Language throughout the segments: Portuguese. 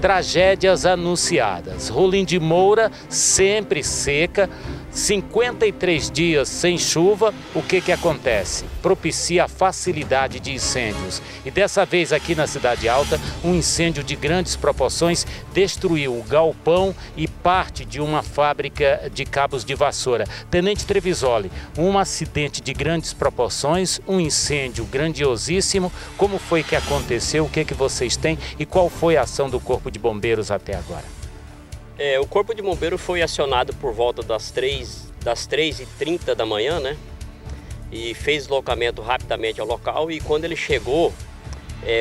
Tragédias anunciadas. Rolim de Moura sempre seca, 53 dias sem chuva, o que acontece? Propicia a facilidade de incêndios. E dessa vez aqui na Cidade Alta, um incêndio de grandes proporções destruiu o galpão e parte de uma fábrica de cabos de vassoura. Tenente Trevisoli, um acidente de grandes proporções, um incêndio grandiosíssimo. Como foi que aconteceu? O que vocês têm e qual foi a ação do Corpo de Bombeiros até agora? O Corpo de Bombeiro foi acionado por volta das 3h30 da manhã, né? E fez deslocamento rapidamente ao local, e quando ele chegou,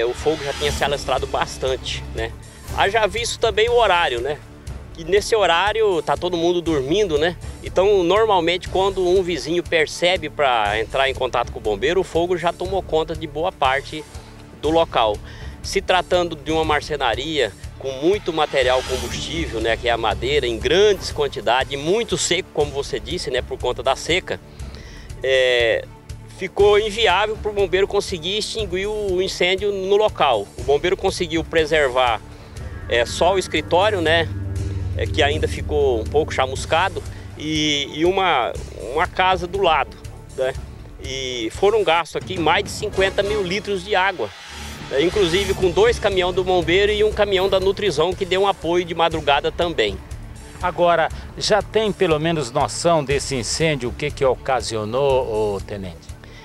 o fogo já tinha se alastrado bastante, né? Haja visto também o horário, né? E nesse horário tá todo mundo dormindo, né? Então, normalmente, quando um vizinho percebe para entrar em contato com o bombeiro, o fogo já tomou conta de boa parte do local. Se tratando de uma marcenaria com muito material combustível, né, que é a madeira, em grandes quantidades, muito seco, como você disse, né, por conta da seca, ficou inviável para o bombeiro conseguir extinguir o incêndio no local. O bombeiro conseguiu preservar só o escritório, né, que ainda ficou um pouco chamuscado, e uma casa do lado, né, e foram gastos aqui mais de 50 mil litros de água. Inclusive com 2 caminhões do bombeiro e um caminhão da Nutrizão, que deu um apoio de madrugada também. Agora, já tem pelo menos noção desse incêndio, o que ocasionou, tenente?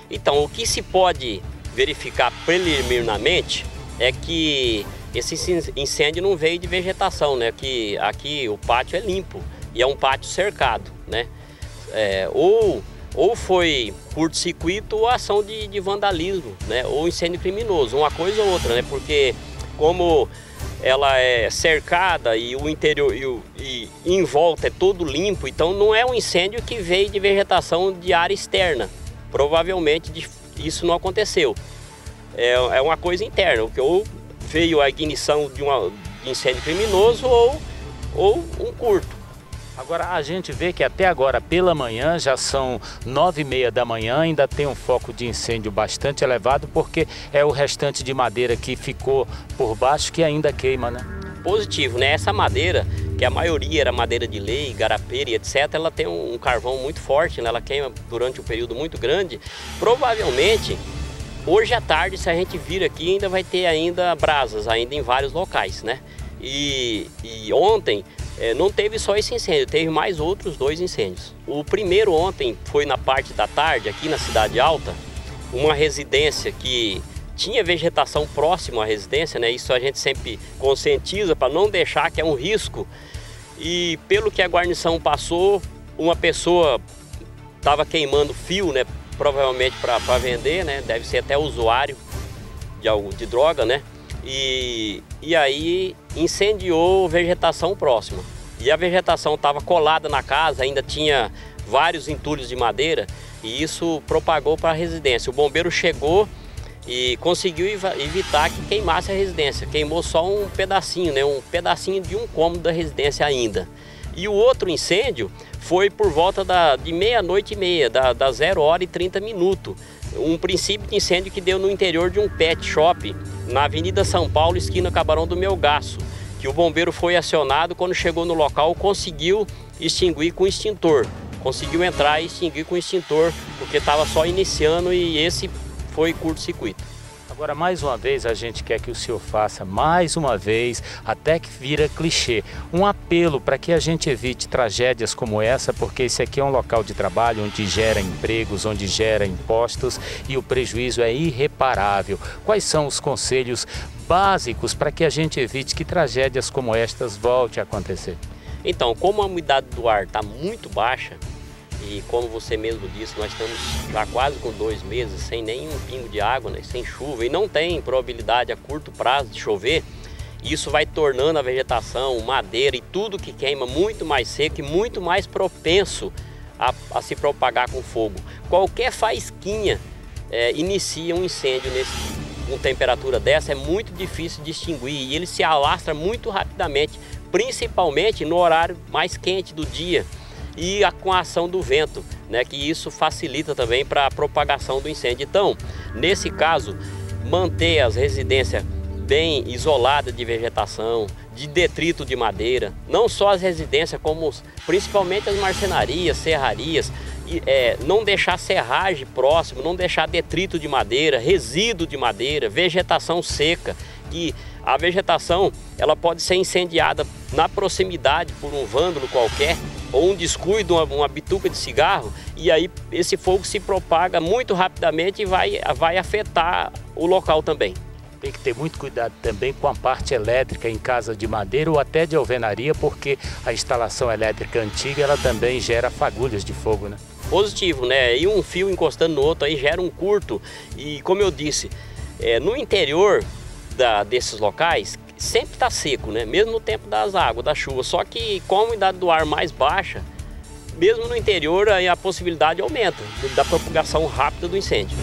Então, o que se pode verificar preliminarmente é que esse incêndio não veio de vegetação, né? Que aqui o pátio é limpo e é um pátio cercado, né? Ou foi curto-circuito ou ação de vandalismo, né? Ou incêndio criminoso, uma coisa ou outra, né? Porque como ela é cercada e o interior e em volta é todo limpo, então não é um incêndio que veio de vegetação de área externa. Provavelmente isso não aconteceu. É uma coisa interna, ou veio a ignição de incêndio criminoso ou um curto. Agora, a gente vê que até agora, pela manhã, já são 9h30 da manhã, ainda tem um foco de incêndio bastante elevado, porque é o restante de madeira que ficou por baixo que ainda queima, né? Positivo, né? Essa madeira, que a maioria era madeira de lei, garapeira e etc., ela tem um carvão muito forte, né? Ela queima durante um período muito grande. Provavelmente, hoje à tarde, se a gente vir aqui, ainda vai ter ainda brasas, ainda em vários locais, né? E ontem não teve só esse incêndio, teve mais outros 2 incêndios. O primeiro ontem foi na parte da tarde, aqui na Cidade Alta, uma residência que tinha vegetação próxima à residência, né? Isso a gente sempre conscientiza para não deixar, que é um risco. E pelo que a guarnição passou, uma pessoa estava queimando fio, né? Provavelmente para vender, né? Deve ser até usuário de droga, né? E aí incendiou vegetação próxima. E a vegetação estava colada na casa, ainda tinha vários entulhos de madeira, e isso propagou para a residência. O bombeiro chegou e conseguiu evitar que queimasse a residência. Queimou só um pedacinho, né? Um pedacinho de um cômodo da residência ainda. E o outro incêndio foi por volta de 00h30, da 0h30. Um princípio de incêndio que deu no interior de um pet shop, na Avenida São Paulo, esquina Cabarão do Melgaço, que o bombeiro foi acionado. Quando chegou no local, conseguiu extinguir com extintor. Conseguiu entrar e extinguir com extintor, porque estava só iniciando, e esse foi curto-circuito. Agora, mais uma vez, a gente quer que o senhor faça, mais uma vez, até que vira clichê, um apelo para que a gente evite tragédias como essa, porque esse aqui é um local de trabalho onde gera empregos, onde gera impostos, e o prejuízo é irreparável. Quais são os conselhos básicos para que a gente evite que tragédias como estas voltem a acontecer? Então, como a umidade do ar está muito baixa, e como você mesmo disse, nós estamos já quase com 2 meses sem nenhum pingo de água, né, sem chuva, e não tem probabilidade a curto prazo de chover, isso vai tornando a vegetação, madeira e tudo que queima muito mais seco e muito mais propenso a se propagar com fogo. Qualquer faísquinha inicia um incêndio com temperatura dessa, é muito difícil de extinguir, e ele se alastra muito rapidamente, principalmente no horário mais quente do dia. E com a ação do vento, né, que isso facilita também para a propagação do incêndio. Então, nesse caso, manter as residências bem isolada de vegetação, de detrito de madeira, não só as residências, como principalmente as marcenarias, serrarias, não deixar serragem próximo, não deixar detrito de madeira, resíduo de madeira, vegetação seca, que a vegetação ela pode ser incendiada na proximidade por um vândalo qualquer, ou um descuido, uma bituca de cigarro, e aí esse fogo se propaga muito rapidamente e vai afetar o local também. Tem que ter muito cuidado também com a parte elétrica em casa de madeira ou até de alvenaria, porque a instalação elétrica antiga ela também gera fagulhas de fogo, né? Positivo, né? E um fio encostando no outro aí gera um curto. E como eu disse, no interior desses locais sempre está seco, né? Mesmo no tempo das águas, da chuva. Só que com a umidade do ar mais baixa, mesmo no interior, aí a possibilidade aumenta da propagação rápida do incêndio.